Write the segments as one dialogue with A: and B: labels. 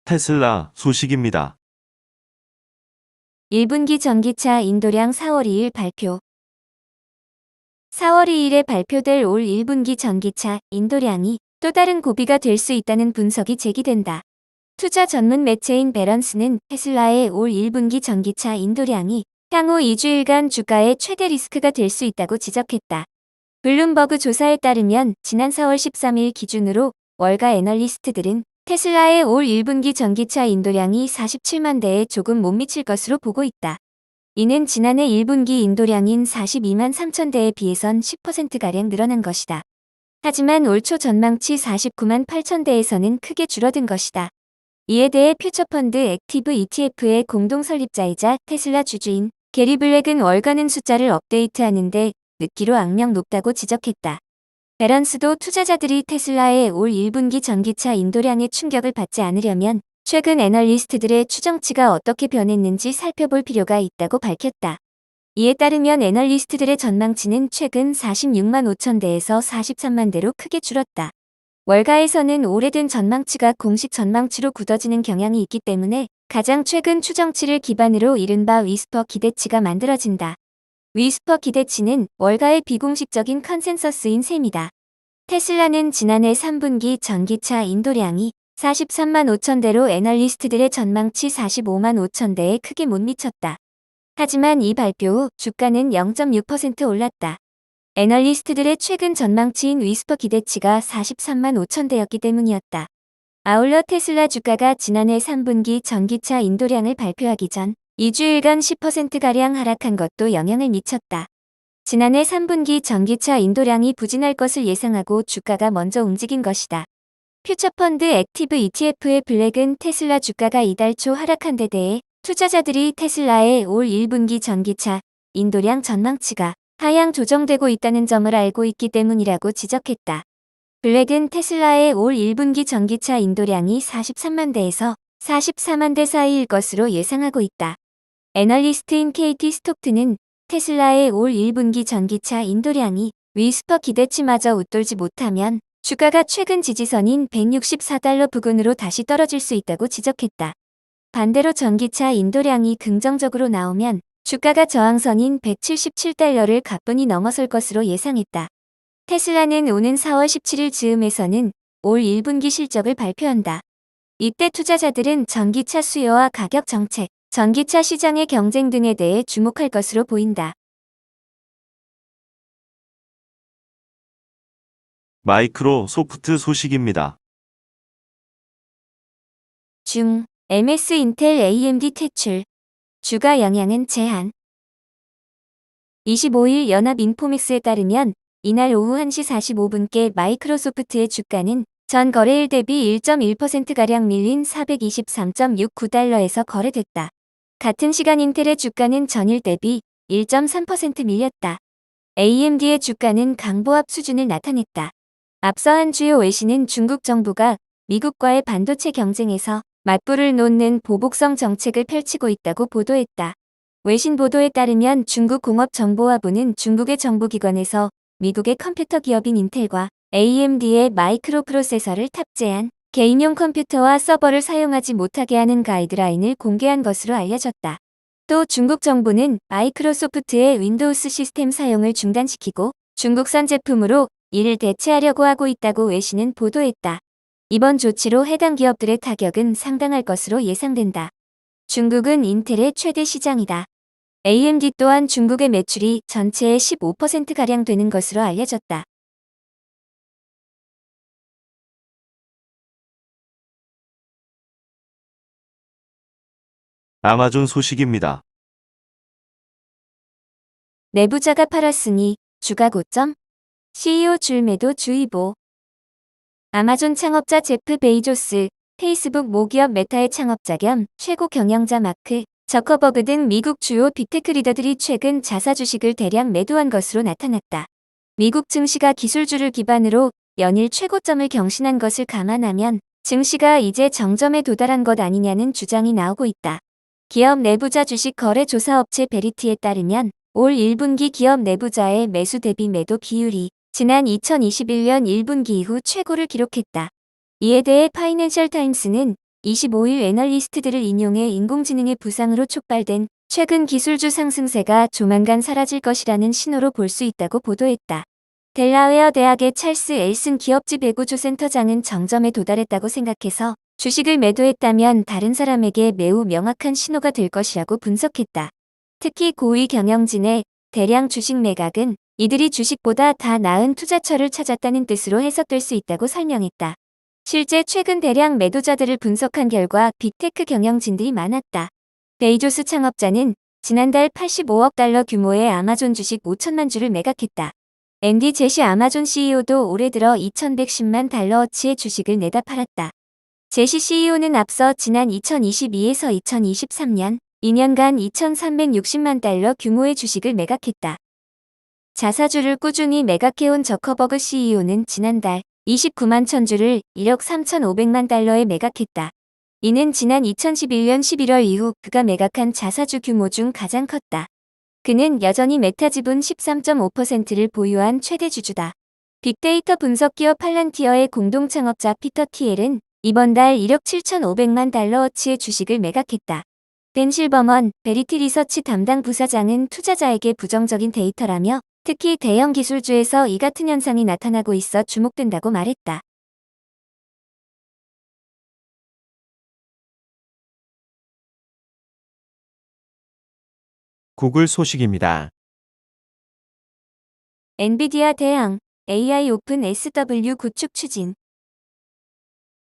A: 테슬라 소식입니다.
B: 1분기 전기차 인도량 4월 2일 발표. 4월 2일에 발표될 올 1분기 전기차 인도량이 또 다른 고비가 될 수 있다는 분석이 제기된다. 투자 전문 매체인 배런스는 테슬라의 올 1분기 전기차 인도량이 향후 2주일간 주가의 최대 리스크가 될 수 있다고 지적했다. 블룸버그 조사에 따르면 지난 4월 13일 기준으로 월가 애널리스트들은 테슬라의 올 1분기 전기차 인도량이 47만 대에 조금 못 미칠 것으로 보고 있다. 이는 지난해 1분기 인도량인 42만 3천 대에 비해선 10%가량 늘어난 것이다. 하지만 올 초 전망치 49만 8천 대에서는 크게 줄어든 것이다. 이에 대해 퓨처펀드 액티브 ETF의 공동 설립자이자 테슬라 주주인 게리 블랙은 월가는 숫자를 업데이트하는데 늦기로 악명 높다고 지적했다. 배런스도 투자자들이 테슬라의 올 1분기 전기차 인도량의 충격을 받지 않으려면 최근 애널리스트들의 추정치가 어떻게 변했는지 살펴볼 필요가 있다고 밝혔다. 이에 따르면 애널리스트들의 전망치는 최근 46만 5천 대에서 43만 대로 크게 줄었다. 월가에서는 오래된 전망치가 공식 전망치로 굳어지는 경향이 있기 때문에 가장 최근 추정치를 기반으로 이른바 위스퍼 기대치가 만들어진다. 위스퍼 기대치는 월가의 비공식적인 컨센서스인 셈이다. 테슬라는 지난해 3분기 전기차 인도량이 43만 5천 대로 애널리스트들의 전망치 45만 5천 대에 크게 못 미쳤다. 하지만 이 발표 후 주가는 0.6% 올랐다. 애널리스트들의 최근 전망치인 위스퍼 기대치가 43만 5천 대였기 때문이었다. 아울러 테슬라 주가가 지난해 3분기 전기차 인도량을 발표하기 전 2주일간 10%가량 하락한 것도 영향을 미쳤다. 지난해 3분기 전기차 인도량이 부진할 것을 예상하고 주가가 먼저 움직인 것이다. 퓨처펀드 액티브 ETF의 블랙은 테슬라 주가가 이달 초 하락한 데 대해 투자자들이 테슬라의 올 1분기 전기차 인도량 전망치가 하향 조정되고 있다는 점을 알고 있기 때문이라고 지적했다. 블랙은 테슬라의 올 1분기 전기차 인도량이 43만 대에서 44만 대 사이일 것으로 예상하고 있다. 애널리스트인 KT 스톡트는 테슬라의 올 1분기 전기차 인도량이 위스퍼 기대치마저 웃돌지 못하면 주가가 최근 지지선인 $164 부근으로 다시 떨어질 수 있다고 지적했다. 반대로 전기차 인도량이 긍정적으로 나오면 주가가 저항선인 $177를 가뿐히 넘어설 것으로 예상했다. 테슬라는 오는 4월 17일 즈음에서는 올 1분기 실적을 발표한다. 이때 투자자들은 전기차 수요와 가격 정책, 전기차 시장의 경쟁 등에 대해 주목할 것으로 보인다.
A: 마이크로소프트 소식입니다.
B: 중, MS 인텔 AMD 퇴출. 주가 영향은 제한. 25일 연합인포맥스에 따르면 이날 오후 1시 45분께 마이크로소프트의 주가는 전 거래일 대비 1.1%가량 밀린 423.69달러에서 거래됐다. 같은 시간 인텔의 주가는 전일 대비 1.3% 밀렸다. AMD의 주가는 강보합 수준을 나타냈다. 앞서 한 주요 외신은 중국 정부가 미국과의 반도체 경쟁에서 맞불을 놓는 보복성 정책을 펼치고 있다고 보도했다. 외신 보도에 따르면 중국 공업정보화부는 중국의 정부기관에서 미국의 컴퓨터 기업인 인텔과 AMD의 마이크로 프로세서를 탑재한 개인용 컴퓨터와 서버를 사용하지 못하게 하는 가이드라인을 공개한 것으로 알려졌다. 또 중국 정부는 마이크로소프트의 윈도우스 시스템 사용을 중단시키고 중국산 제품으로 이를 대체하려고 하고 있다고 외신은 보도했다. 이번 조치로 해당 기업들의 타격은 상당할 것으로 예상된다. 중국은 인텔의 최대 시장이다. AMD 또한 중국의 매출이 전체의 15%가량 되는 것으로 알려졌다.
A: 아마존 소식입니다.
B: 내부자가 팔았으니 주가 고점? CEO 줄매도 주의보. 아마존 창업자 제프 베이조스, 페이스북 모기업 메타의 창업자 겸 최고 경영자 마크 저커버그 등 미국 주요 빅테크 리더들이 최근 자사 주식을 대량 매도한 것으로 나타났다. 미국 증시가 기술주를 기반으로 연일 최고점을 경신한 것을 감안하면 증시가 이제 정점에 도달한 것 아니냐는 주장이 나오고 있다. 기업 내부자 주식 거래 조사업체 베리티에 따르면 올 1분기 기업 내부자의 매수 대비 매도 비율이 지난 2021년 1분기 이후 최고를 기록했다. 이에 대해 파이낸셜 타임스는 25일 애널리스트들을 인용해 인공지능의 부상으로 촉발된 최근 기술주 상승세가 조만간 사라질 것이라는 신호로 볼 수 있다고 보도했다. 델라웨어 대학의 찰스 엘슨 기업지 배구조 센터장은 정점에 도달했다고 생각해서 주식을 매도했다면 다른 사람에게 매우 명확한 신호가 될 것이라고 분석했다. 특히 고위 경영진의 대량 주식 매각은 이들이 주식보다 다 나은 투자처를 찾았다는 뜻으로 해석될 수 있다고 설명했다. 실제 최근 대량 매도자들을 분석한 결과 빅테크 경영진들이 많았다. 베이조스 창업자는 지난달 85억 달러 규모의 아마존 주식 5천만 주를 매각했다. 앤디 제시 아마존 CEO도 올해 들어 2110만 달러어치의 주식을 내다 팔았다. 제시 CEO는 앞서 지난 2022에서 2023년 2년간 2360만 달러 규모의 주식을 매각했다. 자사주를 꾸준히 매각해온 저커버그 CEO는 지난달 29만 천주를 1억 3,500만 달러에 매각했다. 이는 지난 2011년 11월 이후 그가 매각한 자사주 규모 중 가장 컸다. 그는 여전히 메타 지분 13.5%를 보유한 최대 주주다. 빅데이터 분석 기업 팔란티어의 공동 창업자 피터 티엘은 이번 달 1억 7,500만 달러어치의 주식을 매각했다. 벤 실버먼 베리티 리서치 담당 부사장은 투자자에게 부정적인 데이터라며 특히 대형 기술주에서 이 같은 현상이 나타나고 있어 주목된다고 말했다.
A: 구글 소식입니다.
B: 엔비디아 대항 AI 오픈 SW 구축 추진.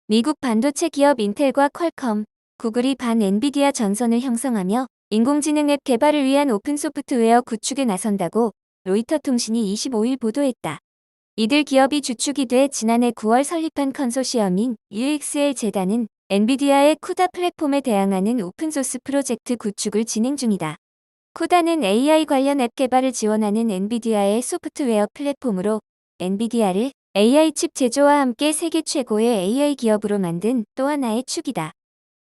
B: 미국 반도체 기업 인텔과 퀄컴, 구글이 반 엔비디아 전선을 형성하며 인공지능 앱 개발을 위한 오픈 소프트웨어 구축에 나선다고 로이터 통신이 25일 보도했다. 이들 기업이 주축이 돼 지난해 9월 설립한 컨소시엄인 UXL 재단은 엔비디아의 쿠다 플랫폼에 대항하는 오픈소스 프로젝트 구축을 진행 중이다. 쿠다는 AI 관련 앱 개발을 지원하는 엔비디아의 소프트웨어 플랫폼으로 엔비디아를 AI 칩 제조와 함께 세계 최고의 AI 기업으로 만든 또 하나의 축이다.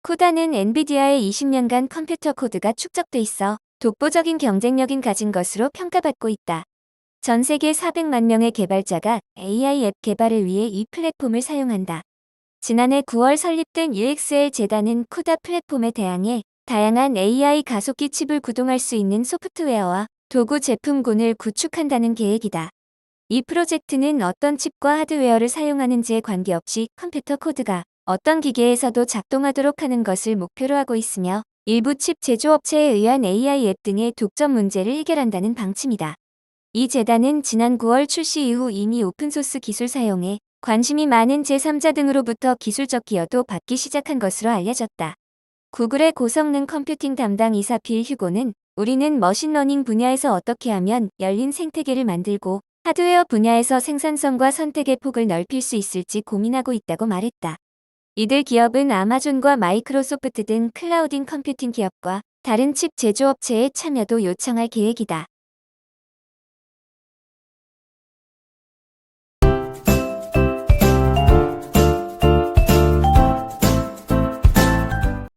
B: 쿠다는 엔비디아의 20년간 컴퓨터 코드가 축적돼 있어 독보적인 경쟁력인 가진 것으로 평가받고 있다. 전 세계 400만 명의 개발자가 AI 앱 개발을 위해 이 플랫폼을 사용한다. 지난해 9월 설립된 UXL 재단은 쿠다 플랫폼에 대항해 다양한 AI 가속기 칩을 구동할 수 있는 소프트웨어와 도구 제품군을 구축한다는 계획이다. 이 프로젝트는 어떤 칩과 하드웨어를 사용하는지에 관계없이 컴퓨터 코드가 어떤 기계에서도 작동하도록 하는 것을 목표로 하고 있으며 일부 칩 제조업체에 의한 AI 앱 등의 독점 문제를 해결한다는 방침이다. 이 재단은 지난 9월 출시 이후 이미 오픈소스 기술 사용에 관심이 많은 제3자 등으로부터 기술적 기여도 받기 시작한 것으로 알려졌다. 구글의 고성능 컴퓨팅 담당 이사 빌 휴고는 우리는 머신러닝 분야에서 어떻게 하면 열린 생태계를 만들고 하드웨어 분야에서 생산성과 선택의 폭을 넓힐 수 있을지 고민하고 있다고 말했다. 이들 기업은 아마존과 마이크로소프트 등 클라우딩 컴퓨팅 기업과 다른 칩 제조업체의 참여도 요청할 계획이다.